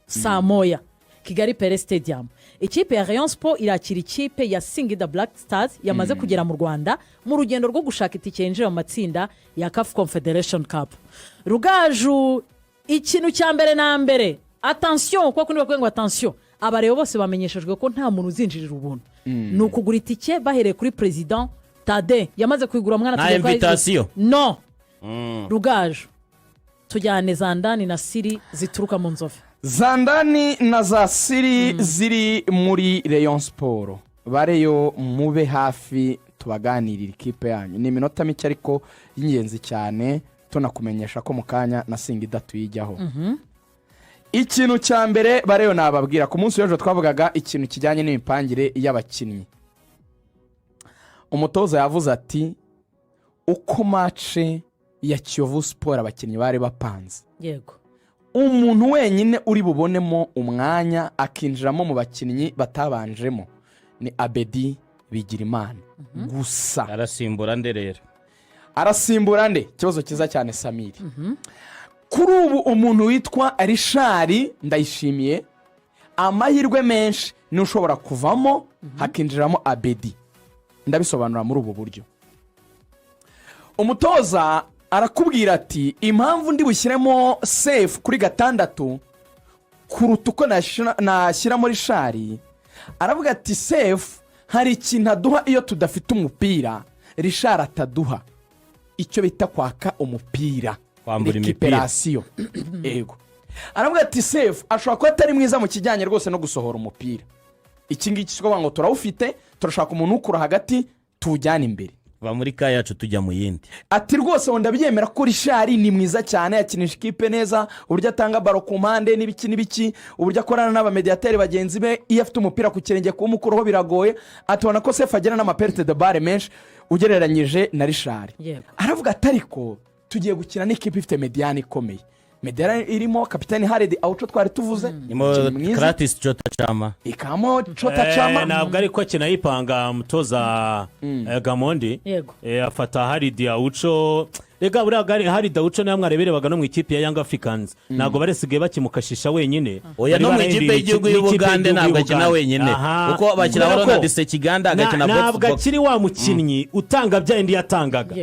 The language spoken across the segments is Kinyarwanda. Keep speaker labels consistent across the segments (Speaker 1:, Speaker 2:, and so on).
Speaker 1: saa moya Kigali Pele Stadium. Ikipe ya Rayon Sport irakira ikipe ya Singida Black Stars yamaze kugera mu Rwanda mu rugendo rwo gushaka itike yinjira mu matsinda ya CAF Confederation Cup. Rugaju ikintu cya mbere na mbere attention kuko niba kwenga attention abareo bose bamenyeshejwe ko nta muntu uzinjirira ubuntu. Ni ukugura itike bahereye kuri president Tade yamaze kwigura mwana
Speaker 2: na invitation.
Speaker 1: No. Rugaju tujyane Zandani na Siri zituruka mu Nzove.
Speaker 3: Zandani na za Siri ziri muri Rayon Sport. Bareyo mube hafi tubaganirira ikipe yanyu. Ni iminota mike ariko y'ingenzi cyane tunakumenyesha ko mukanya na Singida tuyijyaho. Ikintu cya mbere bareyo nababwira ku munsi w'ejo twavugaga ikintu kijyanye n'imipangire y'abakinnyi. Umutoza yavuze ati uko match ya Kiyovu Sport abakinnyi bari bapanze.
Speaker 1: Yego.
Speaker 3: Umuntu wenyine uri bubonemo umwanya akinjiramo mu bakinnyi batabanjemo ni Abedi Bigirimana. Gusa
Speaker 2: arasimbura nde rero?
Speaker 3: Arasimbura nde? Kibazo kiza cyane Samiri. Kuri ubu umuntu witwa Richard Ndayishimiye amahirwe menshi ni ushobora kuvamo hakinjiramo Abedi. Ndabisobanura muri ubu buryo. Umutoza arakubwira ati impamvu ndi bushyiremo safe kuri gatandatu kuruta uko nashyira muri Richard. Aravuga ati safe hari ikintu aduha iyo tudafite umupira Richard ataduha, icyo bita kwaka umupira,
Speaker 2: kwambura imipira.
Speaker 3: Ego. Aravuga ati safe ashobora kuba atari mwiza mu kijyanye rwose no gusohora umupira. Iki ngiki cyo ngo turawufite, turashaka umuntu ukura hagati tujyana imbere.
Speaker 2: Va muri ka yacu tujya mu yindi.
Speaker 3: Ati rwose wenda byemera ko Richard ni mwiza cyane, yakinisha ikipe neza, uburyo atanga baro ku mpande n'ibiki, uburyo akorana n'abamediateri bagenzi be, iyo afite umupira ku kirenge ku mukuru biragoye, atubona ko Sefu agera n'amaperte de balle menshi ugereranyije na Richard. Aravuga atariko tugiye gukina n'ikipe ifite mediane ikomeye. Mediane irimo kapitani Haredi Aucho twari tuvuze,
Speaker 2: Kratis Chota Chama.
Speaker 3: Ikamo Chota Chama.
Speaker 4: Nabwo ariko kinayipanga mutoza Gamondi. Afata Haredi Aucho. Ega buriya Haredi Aucho nayo mwareberebaga no mu ikipe ya Young Africans. Nago baresigaye bakimukashisha wenyine.
Speaker 2: Oya no mu ikipe y'igihugu y'Ubugande nabwo akina wenyine. Uko bakina Ronald Sekiganda agakina box.
Speaker 4: Nabwo akiri wa mukinnyi utanga bya indi yatangaga.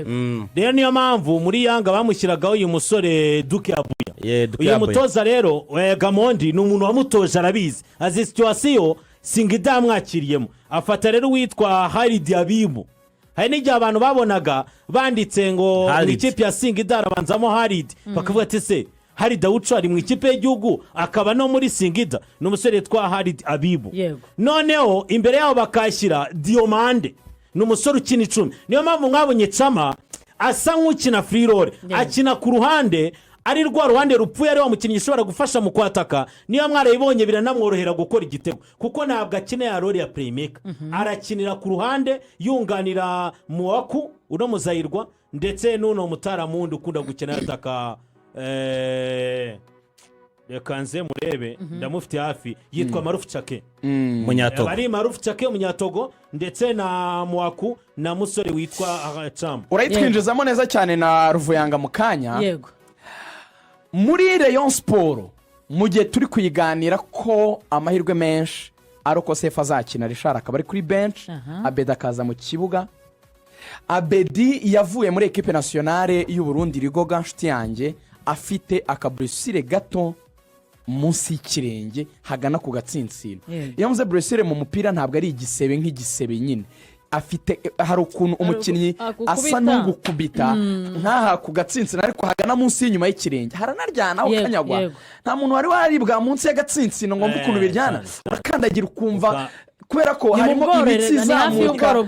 Speaker 4: Rero niyo mpamvu muri Yanga bamushyiragaho uyu musore Duke Abuya. Uyu mutoza rero Gamondi ni umuntu wamutoje arabizi. Azi situation Singida mwakiriyemo. Afata rero witwa Haridi Abibu. Hari n'igihe abantu babonaga banditse ngo mu ikipe ya Singida arabanzamo Haridi. Bakavuga ati se Haridi Aucho ari mu ikipe y'igihugu akaba no muri Singida. Ni umusore yitwa Haridi Abibu. Noneho imbere yaho bakashyira Diomande. Ni umusore ukina 10. Niyo mpamvu mwabonye Chama asa nk'ukina free roll. Akina ku ruhande ari rwa ruhande rupfuye ari wa mukinnyi ushobora gufasha mu kwataka. Niyo mwarayibonye biranamworohera gukora igitego kuko ntabwo akina ya role ya playmaker. Arakinira ku ruhande yunganira Muwaku uno muzayirwa ndetse n'uno mutaramundi ukunda gukina yataka rekanze murebe ndamufite hafi yitwa Maruf Chake
Speaker 2: Munyatogo.
Speaker 4: Bari Maruf Chake Munyatogo ndetse na Muwaku na musore witwa Cham.
Speaker 3: Urayitwinjizamo neza cyane na Ruvuyanga mukanya.
Speaker 1: Yego.
Speaker 3: Muri Rayon Sport mu gihe turi kuyiganira ko amahirwe menshi ari uko Sefu azakina Richard akaba ari kuri bench, Abedi akaza mu kibuga. Abedi yavuye muri equipe nationale y'u Burundi Rigoga nshuti yanjye afite akabrusire gato munsi y'ikirenge hagana ku gatsinsino. Iyo muze brusire mu mupira ntabwo ari igisebe nk'igisebe nyine. Afite hari ukuntu umukinnyi asa n'ugukubita nkaha ku gatsinsino ariko hagana munsi y'inyuma y'ikirenge haranaryana ukanyagwa. Nta muntu wari waribwa munsi y'agatsinsino ngo mvuge ukuntu biryana, urakandagira ukumva kubera ko harimo imitsi izamuka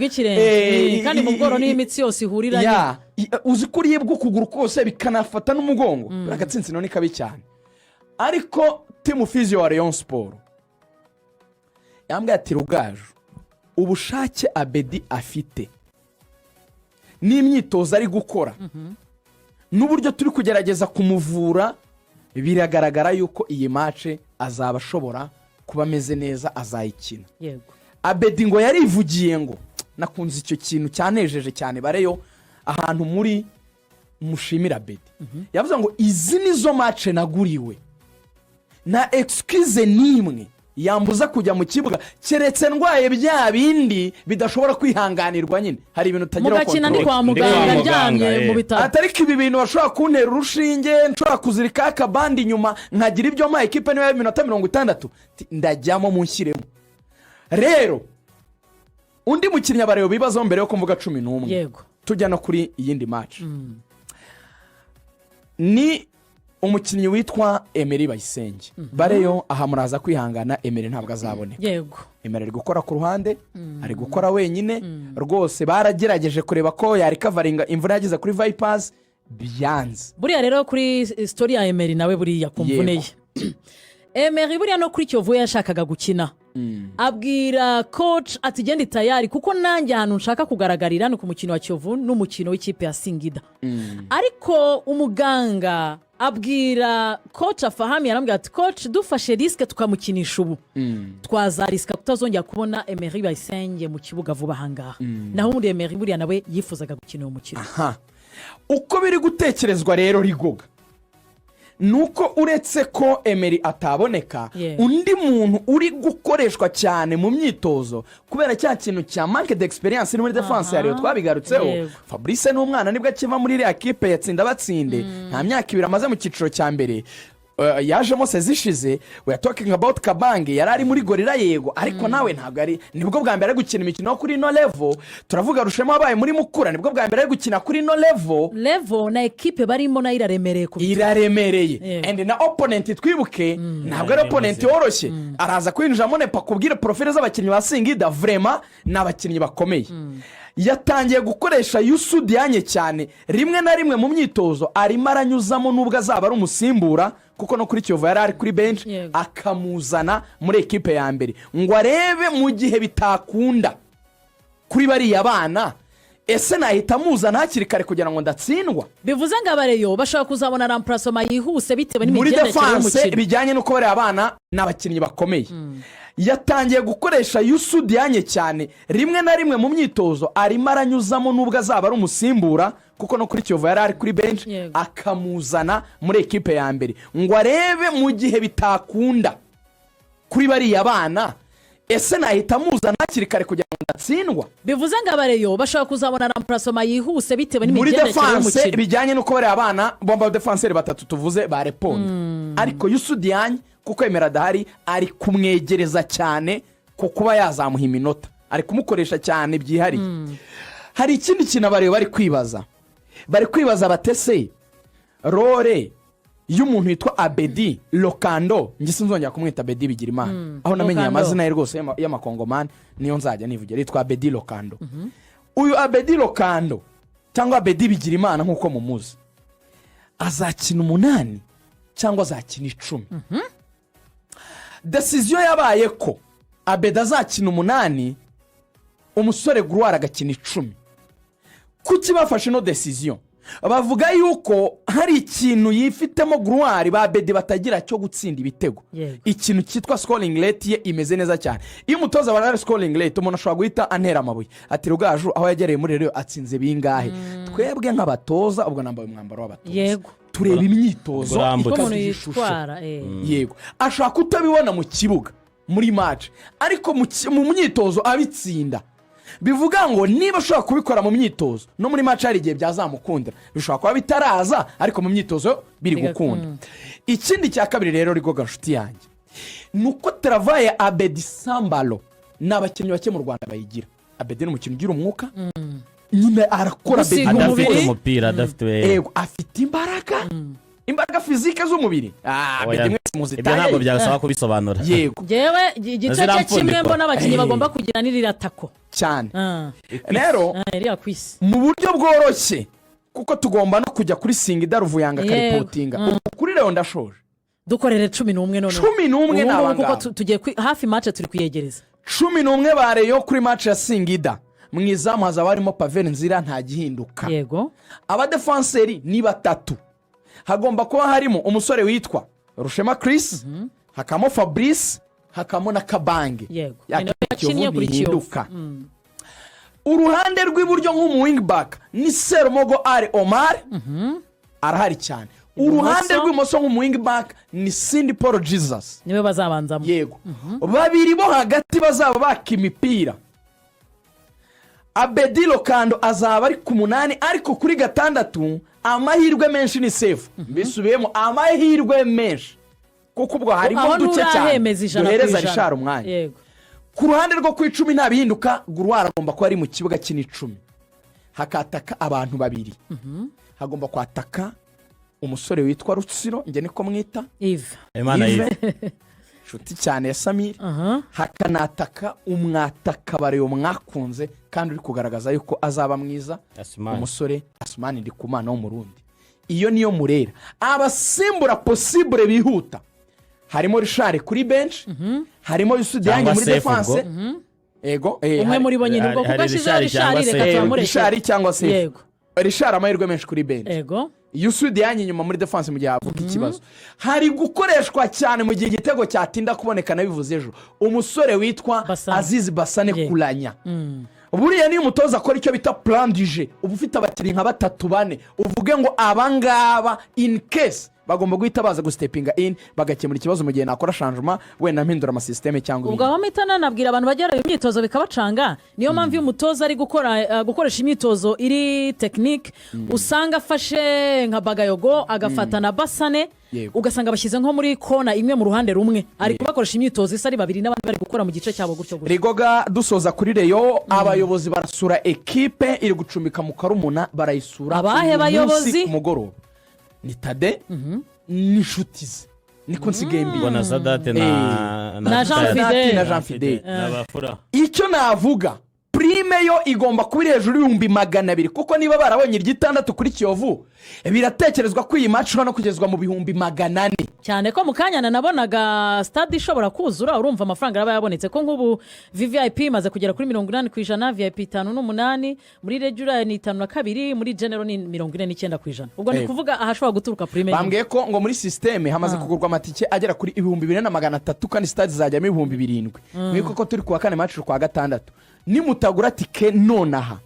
Speaker 1: kandi mu bworo n'imitsi yose ihurira.
Speaker 3: Uzi kuri yebwe ukuguru kose bikanafata n'umugongo. Agatsinsino ni kabi cyane. Ariko timu physio wa Rayon Sport yambwiye ati Rugaju ubushake Abedi afite n'imyitozo ari gukora n'uburyo turi kugerageza kumuvura biragaragara yuko iyi match azaba ashobora kuba ameze neza azayikina. Abedi ngo yarivugiye ngo nakunze icyo kintu cyanejeje cyane bareyo ahantu muri mushimira Abedi. Yavuze ngo izi nizo match naguriwe nta excuse n'imwe yambuza kujya mu kibuga keretse ndwaye bya bindi bidashobora kwihanganirwa nyine hari ibintu utagira
Speaker 1: mugakina ni kwa muganga aryamye mu bitaro
Speaker 3: atari ko ibi bintu bashobora kuntera urushinge nshobora kuzirika akabandi inyuma nkagira ibyo mpa ekipe niba y'iminota 60 ndajyamo munshyiremo rero undi mukinnyi abareba bibazo mbere yo kumvuga 11
Speaker 1: yego
Speaker 3: tujya no kuri iyindi match ni umukinnyi witwa Emery Bayisenge bareyo aha muraza kwihangana Emery ntabwo azaboneka
Speaker 1: yego
Speaker 3: Emery ari gukora ku ruhande ari gukora wenyine rwose baragerageje kureba ko yari coveringa imvura yagize kuri Vipers byanze
Speaker 1: buriya rero kuri story ya Emery nawe buriya kumvuneye Emery buriya no kuri Kiyovu yashakaga gukina abwira coach ati genda tayari kuko nanjye ahantu nshaka kugaragarira ni ku mukino wa Kiyovu n'umukino w'ikipe ya Singida ariko umuganga abwira coach Afahami yarambwira ati coach dufashe risk tukamukinisha ubu twazariska kutazongera kubona Emery Bayisenge mu kibuga vuba hangaha naho undi Emery buriya nawe yifuzaga gukina uwo mukino
Speaker 3: uko biri gutekerezwa rero Rigoga nuko uretse ko Emery ataboneka undi muntu uri gukoreshwa cyane mu myitozo kubera cya kintu cya manque d'experience muri defense yariyo twabigarutseho Fabrice n'umwana nibwo akiva muri iriya kipe yatsinda batsinde nta myaka 2 amaze mu cyiciro cya mbere yajemo sezishize we are talking about Kabange yarari muri Gorilla yego ariko nawe ntabwo ari nibwo bwa mbere ari gukina imikino kuri no level turavuga Rushema abaye muri Mukura nibwo bwa mbere ari gukina kuri no level
Speaker 1: na equipe barimo na
Speaker 3: iraremereye and na opponent twibuke ntabwo ari opponent woroshye araza kwinjiramo nepa kubwira profile z'abakinnyi ba Singida vraiment n'abakinnyi bakomeye yatangiye gukoresha Youssou Diagne cyane rimwe na rimwe mu myitozo arimo aranyuzamo nubwo azaba ari umusimbura kuko no kuri Kiyovu yari ari kuri bench akamuzana muri ekipe ya mbere ngo arebe mu gihe bitakunda kuri bariya bana ese nahita muzana hakiri kare kugira ngo ndatsindwa
Speaker 1: bivuze ngo abareyo bashaka kuzabona remplacement yihuse bitewe
Speaker 3: n'imigendekere y'umukino bijyanye nuko bariya bana n'abakinnyi bakomeye yatangiye gukoresha Youssou Diagne cyane rimwe na rimwe mu myitozo arimo aranyuzamo nubwo azaba ari umusimbura kuko no kuri Kiyovu yari ari kuri bench akamuzana muri ekipe ya mbere ngo arebe mu gihe bitakunda kuri bariya bana ese nahita muzana hakiri kare kugira ngo ndatsindwa
Speaker 1: bivuze ngo abareyo bashaka kuzabona remplacement yihuse bitewe n'imigendekere y'umukino
Speaker 3: bijyanye nuko bariya bana bomba defenseur batatu tuvuze bareponda ariko Youssou Diagne kuko Emery adahari ari kumwegereza cyane ko kuba yazamuha iminota ari kumukoresha cyane byihariye hari ikindi kintu abareba bari kwibaza batese role y'umuntu yitwa Abedi Lokando ngise nzongera kumwita Abedi Bigirimana aho namenye amazina ye rwose y'amakongomani niyo nzajya nivugira yitwa Abedi Lokando uyu Abedi Lokando cyangwa Abedi Bigirimana nkuko mumuzi azakina 8 cyangwa azakina 10 decision yabaye ko Abedi azakina 8 umusore Gruwara agakina 10 kuki bafashe no decision bavuga yuko hari ikintu yifitemo Gruwari ba Abedi batagira cyo gutsinda ibitego ikintu cyitwa scoring rate ye imeze neza cyane iyo umutoza barara scoring rate umuntu ashobora guhita antera amabuye ati Rugaju aho yagereye muri rero atsinze bingahe twebwe nk'abatoza ubwo nambaye umwambaro w'abatoza tureba imyitozo
Speaker 1: umuntu yitwara
Speaker 3: yego ashaka kutabibona mu kibuga muri match ariko mu myitozo abitsinda bivuga ngo niba ashobora kubikora mu myitozo no muri match hari igihe byazamukundira bishobora kuba bitaraza ariko mu myitozo biri gukunda ikindi cya kabiri rero Rigoga nshuti yanjye nuko travaye Abedi Sambalo n'abakinnyi bake mu Rwanda bayigira Abedi ni umukinnyi ugira umwuka nyine arakora
Speaker 2: adafite umupira adafite
Speaker 3: afite imbaraga fizike z'umubiri
Speaker 2: ibyo ntabwo byasaba kubisobanura
Speaker 3: yego
Speaker 1: jewe igice kimwe mbona abakinnyi bagomba kugira n'iratako
Speaker 3: cyane rero mu buryo bworoshye kuko tugomba no kujya kuri Singida Ruvuyanga karipotinga kuri rero ndashoje
Speaker 1: dukorere 11 none
Speaker 3: 11 n'abangaba
Speaker 1: kuko tugiye hafi match turi kuyegereza
Speaker 3: 11 bareyo kuri match ya Singida mwizamu haza barimo Pavel Nzira nta gihinduka
Speaker 1: yego
Speaker 3: abadefenseri ni 3 hagomba kuba harimo umusore witwa Rushema Chris hakamo Fabrice hakamo na Kabange
Speaker 1: yego
Speaker 3: yakinnye kuri Kiyovu uruhande rw'iburyo nk'umu wing back ni Serumogo Ari Omar arahari cyane uruhande rw'imoso nk'umu wing back ni Cindy Paul Jesus
Speaker 1: niwe bazabanzamo.
Speaker 3: yego babiri bo hagati bazaba baka imipira. Abedi Lokando azaba ari ku 8 ariko kuri 6 amahirwe menshi ni safe. Bisubiyemo amahirwe menshi kuko ubwo harimo duke cyane duhereza Richard umwanya.
Speaker 1: Yego.
Speaker 3: Ku ruhande rwo ku 10 ntabihinduka Gurwara agomba kuba ari mu kibuga cy'icumi hakataka abantu babiri. Hagomba kwataka umusore witwa Rutsiro nge niko mwita
Speaker 1: Yves
Speaker 3: nshuti cyane ya Samir. Hakanataka umwataka bareyo mwakunze kandi uri kugaragaza yuko azaba mwiza umusore Asumani Ndikumana wo mu Rundi. Iyo niyo Murera. Abasimbura possible bihuta harimo Richard kuri bench, harimo Yusudiyange muri defense. Ego
Speaker 1: umwe muri bo nyine ubwo kuko ashize Richard reka twamureke
Speaker 3: Richard cyangwa se
Speaker 1: yego
Speaker 3: Richard amahirwe menshi kuri bench.
Speaker 1: Yego
Speaker 3: Yusudiyange nyuma muri defense mu gihe havuka ikibazo. Hari gukoreshwa cyane mu gihe igitego cyatinda kuboneka nabivuze ejo umusore witwa Aziz Basane Kulanya. Buriya niyo umutoza akora icyo bita plan du jeu uba ufite abakinnyi nka 3-4 uvuge ngo abangaba in case bagomba guhita baza gustepinga in bagakemura ikibazo mu gihe nakora changement wenda mpindura ama systeme cyangwa
Speaker 1: ubwo abamitana nabwira abantu bagera imyitozo bikabacanga. Niyo mpamvu iyo umutoza ari gukoresha imyitozo iri technique usanga afashe nka Bagayogo agafata na Basane ugasanga bashyize nko muri kona imwe mu ruhande rumwe ari kubakoresha imyitozo isa ari babiri n'abandi bari gukora mu gice cyabo gutyo gutyo.
Speaker 3: Rigoga dusoza kuri Reyo abayobozi barasura equipe iri gucumbika mu Karumuna barayisura
Speaker 1: abahe bayobozi
Speaker 3: ku mugoroba ni Tade n'inshuti ze niko nsigaye mbi
Speaker 2: na Sadate
Speaker 1: na Jean Fidel
Speaker 2: n'abafura.
Speaker 3: Icyo navuga prime yo igomba kuba hejuru y'200,000 kuko niba barabonye iry'itandatu kuri Kiyovu biratekerezwa ko iyi match no kugezwa mu 400,000
Speaker 1: cyane ko mukanyana nabonaga stade ishobora kuzura urumva amafaranga araba yabonetse ko nk'ubu VIP imaze kugera kuri 80%, VIP 5.8 muri regular ni 5.2 muri general ni 49%. Ubwo ni kuvuga ahashobora guturuka prime.
Speaker 3: Bambwiye ko ngo muri systeme hamaze kugurwa amatike agera kuri 2,300 kandi stade zajyamo 7,000. Mwiko ko turi kuwa kane match kwa gatandatu nimutagura tike nonaha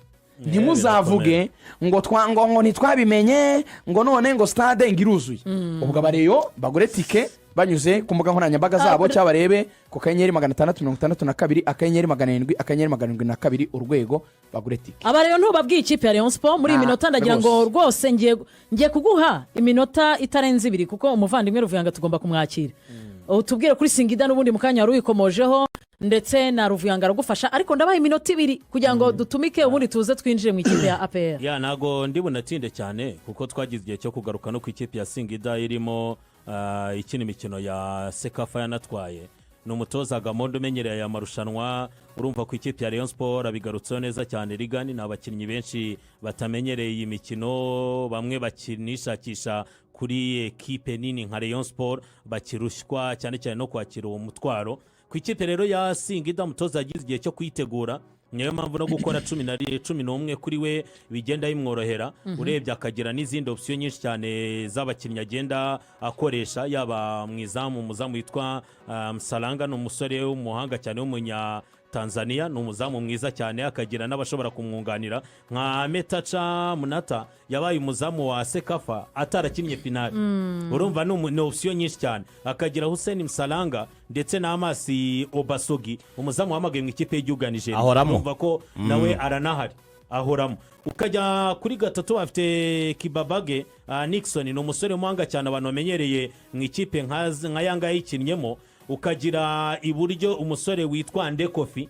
Speaker 3: ntimuzavuge ngo ntitwabimenye ngo none ngo stade ngiruzuye. Ubwo abareyo bagure tike banyuze ku mbuga nkoranyambaga zabo cyangwa barebe ku kanyenyeri 662 akanyenyeri 700 akanyenyeri 772 urwego bagure tike.
Speaker 1: Abareyo ntubabwiye ikipe ya Rayon Sport muri iminota ndagira ngo rwose ngiye kuguha iminota itarenze 2 kuko umuvandimwe Ruvuyanga tugomba kumwakira. Utubwire kuri Singida n'ubundi mukanya wari wikomojeho ndetse na Ruvuyanga aragufasha ariko ndabaye iminota 2 kugira ngo dutumike ubundi tuze twinjire mu ikipe ya APR.
Speaker 4: Nago ndibunatinde cyane kuko twagize igihe cyo kugaruka no ku ikipe ya Singida irimo ikindi mikino ya Sekafa yanatwaye. N'umutoza Gamondo umenyereye aya marushanwa urumva ku ikipe ya Rayon Sport abigarutseho neza cyane. Rigani n'abakinnyi benshi batamenyereye iyi mikino bamwe bakinishakisha kuri ekipe nini nka Rayon Sport bakirushywa cyane cyane no kwakira uwo mutwaro. Ku ikipe rero ya Singida umutoza yagize igihe cyo kwitegura niyo mpamvu no gukora 11 kuri we bigenda bimworohera. Urebye akagira n'izindi option nyinshi cyane z'abakinnyi agenda akoresha yaba umuzamu witwa Msalanga n'umusore w'umuhanga cyane w'umunya Tanzania n'umuzamu mwiza cyane akagira n'abashobora kumwunganira nka Metacha Munata yabaye umuzamu wa Sekafa atarakinnye finale. Urumva ni option nyinshi cyane. Akagira Hussein Msalanga ndetse na Amasi Obasogi umuzamu wamagaye mu ikipe y'igihugu ya Nigeria. Urumva ko nawe aranahari ahoramo. Ukajya kuri gatatu afite Kibabage Nixon ni umusore w'umuhanga cyane abantu bamenyereye mu ikipe nka Yanga yikinnyemo. Ukagira iburyo umusore witwa Ndekofi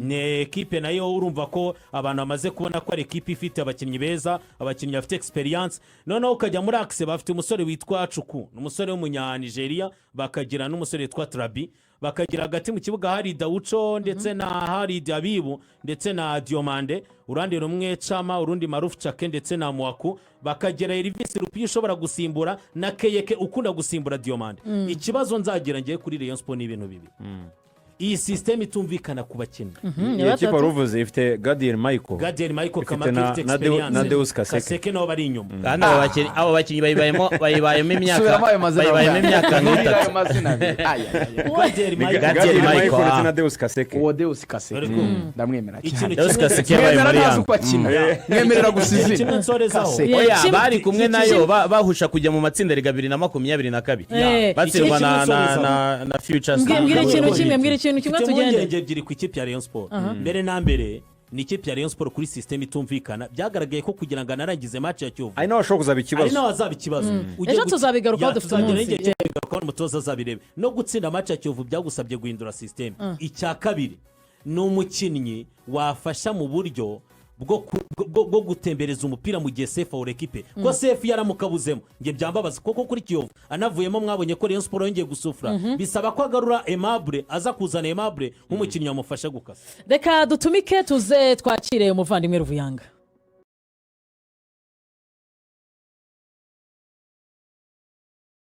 Speaker 4: ne ekipe nayo urumva ko abantu bamaze kubona ko ari ekipe ifite abakinnyi beza abakinnyi bafite experience. Noneho ukajya muri axe bafite umusore witwa Chuku n'umusore w'umunya Nigeria bakagira n'umusore witwa Trabi bakagira hagati mu kibuga hari Daucho ndetse na hari Dabibu ndetse na Diomande urandi rumwe Chama urundi Maruf Chake ndetse na Mwaku bakagira Elvis Rupi ushobora gusimbura na Keyeke ukunda gusimbura Diomande. Ikibazo nzagira ngiye kuri Rayon Sport ni ibintu bibi. iyi sisiteme itumvikana ku bakinnyi.
Speaker 5: iyo kipe wari uvuze ifite Gadiel Michael
Speaker 4: Kamake ifite experience
Speaker 5: na Deus Kaseke.
Speaker 4: Kaseke nabo bari inyuma.
Speaker 2: kandi abo bakinnyi bayibayemo imyaka nk'itatu.
Speaker 4: Gadiel
Speaker 5: Michael ndetse na Deus Kaseke.
Speaker 3: uwo Deus Kaseke ndamwemera cyane.
Speaker 2: Deus Kaseke yabaye muri Yanga.
Speaker 3: mwemerera gusa izina
Speaker 2: oya bari kumwe nayo bahusha kujya mu matsinda riga 2022 batsindwa na Future Stars.
Speaker 1: mbwira ikintu kimwe tugende
Speaker 4: ebyiri ku ikipe ya Rayon Sport. mbere na mbere ni ikipe ya Rayon Sport kuri systeme itumvikana byagaragaye ko kugira ngo anarangize match ya Kiyovu
Speaker 5: ari nawe ashobora kuzaba ikibazo,
Speaker 4: ari nawe azaba ikibazo.
Speaker 1: ejo tuzabigarukaho dufite umunsi
Speaker 4: umutoza azabirebe no gutsinda match ya Kiyovu byagusabye guhindura systeme. icya kabiri ni umukinnyi wafasha mu buryo bwo gutembereza umupira mu gihe sefu awura ekipe ko sefu yaramukabuzemo nge byambabaza kuko kuri Kiyovu anavuyemo mwabonye ko Rayon Sport yongeye gusufura bisaba ko agarura Aimable aza kuzana Aimable nk'umukinnyi wamufasha gukasa.
Speaker 1: reka dutumike tuze twakire umuvandimwe Ruvuyanga.